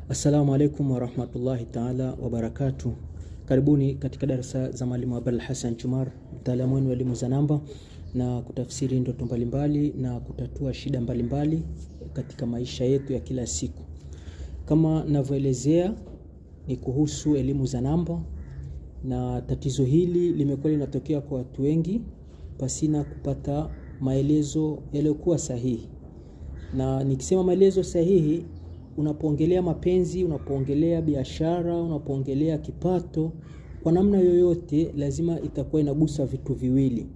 Assalamu alaikum wa rahmatullahi ta'ala wa barakatuh. Karibuni katika darasa za Mwalimu Abdul Hassan Chumar, mtaalamu wa elimu za namba na kutafsiri ndoto mbalimbali na kutatua shida mbalimbali katika maisha yetu ya kila siku. Kama ninavyoelezea ni kuhusu elimu za namba, na tatizo hili limekuwa linatokea kwa watu wengi pasina kupata maelezo yaliyokuwa sahihi. Na nikisema maelezo sahihi, unapoongelea mapenzi, unapoongelea biashara, unapoongelea kipato, kwa namna yoyote lazima itakuwa inagusa vitu viwili.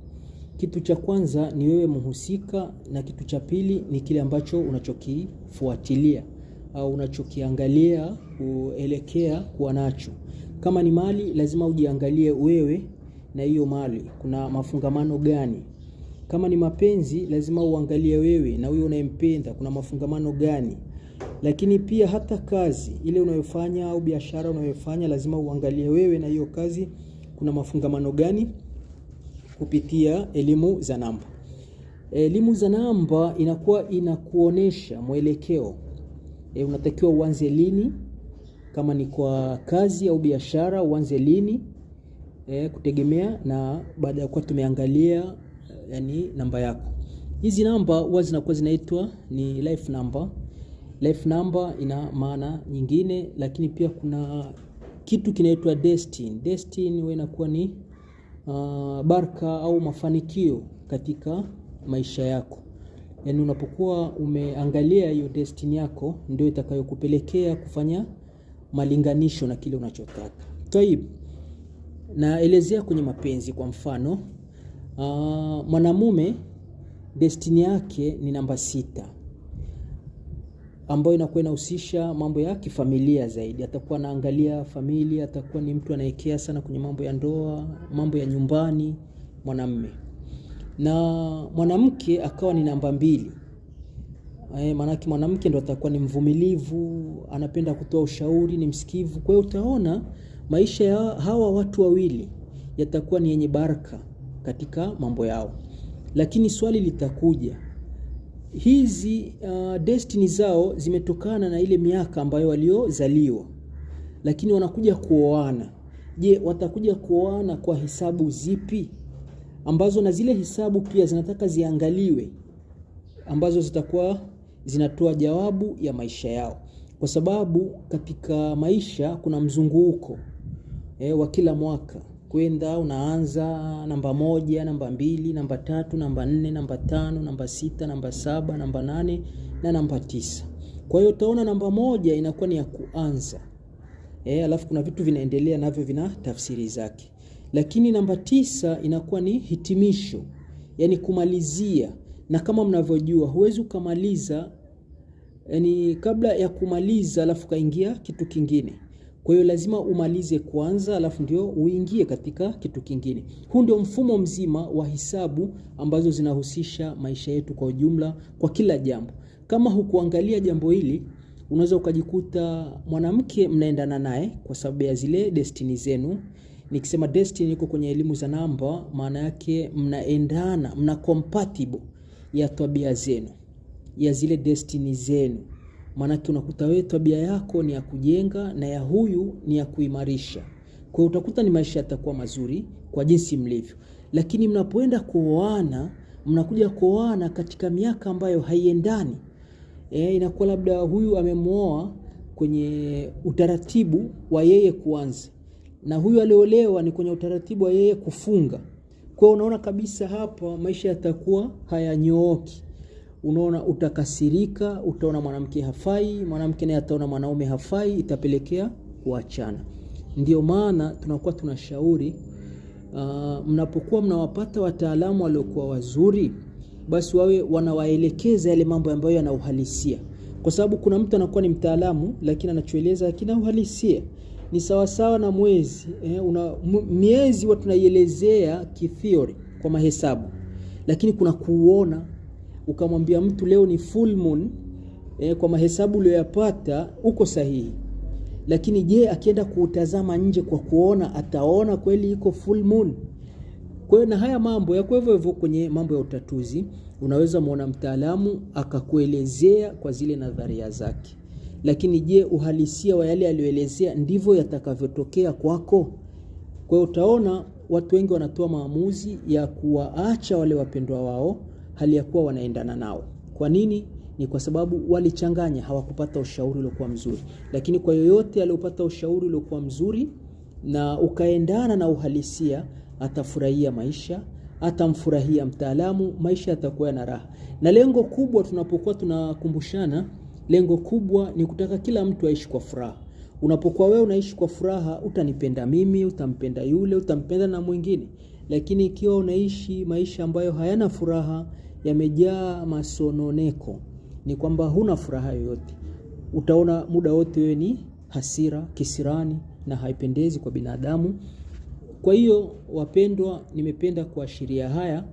Kitu cha kwanza ni wewe mhusika, na kitu cha pili ni kile ambacho unachokifuatilia au unachokiangalia kuelekea kuwa nacho. Kama ni mali, lazima ujiangalie wewe na hiyo mali kuna mafungamano gani. Kama ni mapenzi, lazima uangalie wewe na huyo unayempenda kuna mafungamano gani. Lakini pia hata kazi ile unayofanya au biashara unayofanya, lazima uangalie wewe na hiyo kazi kuna mafungamano gani kupitia elimu za namba. Elimu za namba inakuwa inakuonesha mwelekeo. Unatakiwa uanze lini, kama ni kwa kazi au biashara uanze lini, kutegemea na baada ya kuwa tumeangalia namba yako. Hizi namba huwa zinakuwa zinaitwa ni life number. Life number ina maana nyingine, lakini pia kuna kitu kinaitwa destiny. Destiny huwa inakuwa ni baraka au mafanikio katika maisha yako. Yaani unapokuwa umeangalia hiyo destiny yako, ndio itakayokupelekea kufanya malinganisho na kile unachotaka. Naelezea kwenye mapenzi kwa mfano, mwanamume destiny yake ni namba 6, ambayo inakuwa inahusisha mambo ya kifamilia zaidi. Atakuwa anaangalia familia, atakuwa ni mtu anaekea sana kwenye mambo ya ndoa, mambo ya nyumbani mwanamume. Na mwanamke akawa ni namba 2. Maanake mwanamke ndo atakuwa ni mvumilivu, anapenda kutoa ushauri, ni msikivu. Kwa hiyo utaona maisha ya hawa watu wawili yatakuwa ni yenye baraka katika mambo yao. Lakini swali litakuja, hizi destiny zao zimetokana na ile miaka ambayo waliozaliwa, lakini wanakuja kuoana. Je, watakuja kuoana kwa hesabu zipi? Ambazo na zile hesabu pia zinataka ziangaliwe, ambazo zitakuwa zinatoa jawabu ya maisha yao. Kwa sababu katika maisha kuna mzunguko wa kila mwaka. Kwenda unaanza namba 1, namba 2, namba 3, namba 4, namba 5, namba 6, namba 7, namba 8 na namba 9. Kwa hiyo utaona namba 1 inakuwa ni ya kuanza. Alafu kuna vitu vinaendelea navyo vina tafsiri zake. Lakini namba 9 inakuwa ni hitimisho, yani kumalizia. Na kama mnavyojua, huwezi ukamaliza kabla ya kumaliza alafu kaingia kitu kingine. Kwa hiyo lazima umalize kwanza alafu ndio uingie katika kitu kingine. Huu ndio mfumo mzima wa hisabu ambazo zinahusisha maisha yetu kwa ujumla kwa kila jambo. Kama hukuangalia jambo hili, unaweza ukajikuta mwanamke mnaendana naye kwa sababu ya zile destiny zenu. Nikisema destiny iko kwenye elimu za namba, maana yake mnaendana, mna compatible ya tabia zenu, ya zile destiny zenu. Maanake unakuta wewe tabia yako ni ya kujenga na ya huyu ni ya kuimarisha. Kwa hiyo utakuta ni maisha yatakuwa mazuri kwa jinsi mlivyo. Lakini mnapoenda kuoana, mnakuja kuoana katika miaka ambayo haiendani. Inakuwa labda huyu amemuoa kwenye utaratibu wa yeye kuanza, na huyu aliolewa ni kwenye utaratibu wa yeye kufunga. Kwa hiyo unaona kabisa hapa maisha yatakuwa hayanyooki. Unaona utakasirika, utaona mwanamke hafai, mwanamke naye ataona mwanaume hafai, itapelekea kuachana. Ndio maana tunakuwa tunashauri mnapokuwa mnawapata wataalamu waliokuwa wazuri, basi wawe wanawaelekeza yale mambo ambayo yana uhalisia. Kwa sababu kuna mtu anakuwa ni mtaalamu lakini anachoeleza hakina uhalisia. Ni sawa sawa na mwezi. Miezi watu tunaielezea kitheory kwa mahesabu, lakini kuna kuona. Ukamwambia mtu leo ni full moon, kwa mahesabu uliyoyapata uko sahihi. Lakini je, akienda kutazama nje kwa kuona, ataona kweli iko full moon? Kwa hiyo na haya mambo yako hivyo kwenye mambo ya utatuzi, unaweza muona mtaalamu akakuelezea kwa zile nadharia zake. lakini je, uhalisia wa yale aliyoelezea ndivyo yatakavyotokea kwako? Kwa hiyo utaona watu wengi wanatoa maamuzi ya kuwaacha wale wapendwa wao hali ya kuwa wanaendana nao. Kwa nini? Ni kwa sababu walichanganya, hawakupata ushauri uliokuwa mzuri. Lakini kwa yoyote aliyopata ushauri uliokuwa mzuri na ukaendana na uhalisia, atafurahia maisha, atamfurahia mtaalamu, maisha yatakuwa na raha. Na lengo kubwa tunapokuwa tunakumbushana, lengo kubwa ni kutaka kila mtu aishi kwa furaha. Unapokuwa wewe unaishi kwa furaha, utanipenda mimi, utampenda yule, utampenda na mwingine. Lakini ikiwa unaishi maisha ambayo hayana furaha, yamejaa masononeko, ni kwamba huna furaha yoyote. Utaona muda wote wewe ni hasira, kisirani, na haipendezi kwa binadamu. Kwa hiyo wapendwa, nimependa kuashiria haya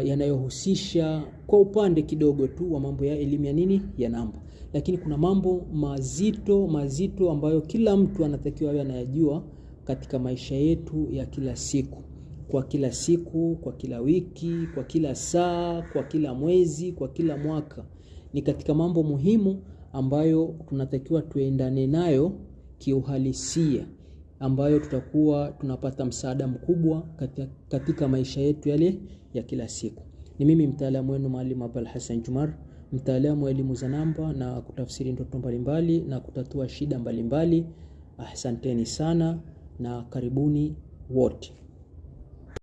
yanayohusisha kwa upande kidogo tu wa mambo ya elimu ya nini ya namba. Lakini kuna mambo mazito ambayo kila mtu anatakiwa awe anayajua katika maisha yetu ya kila siku. Kwa kila siku, kwa kila wiki, kwa kila saa, kwa kila mwezi, kwa kila mwaka. Ni katika mambo muhimu ambayo tunatakiwa tuendane nayo kiuhalisia, ambayo tutakuwa tunapata msaada mkubwa katika maisha yetu yale ya kila siku. Ni mimi mtaalamu wenu Mwalimu Abul Hassan Jumar, mtaalamu wa elimu za namba na kutafsiri ndoto mbalimbali na kutatua shida mbalimbali. Asanteni sana na karibuni wote.